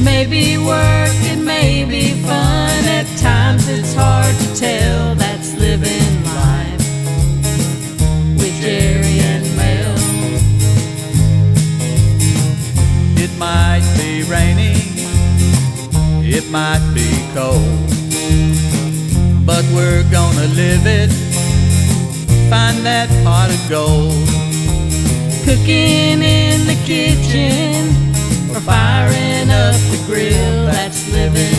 It may be work, it may be fun. At times it's hard to tell. That's living life with Jerry and Mel. It might be raining, it might be cold, but we're gonna live it, find that pot of gold. Cooking in the kitchen or firing up the grill, that's living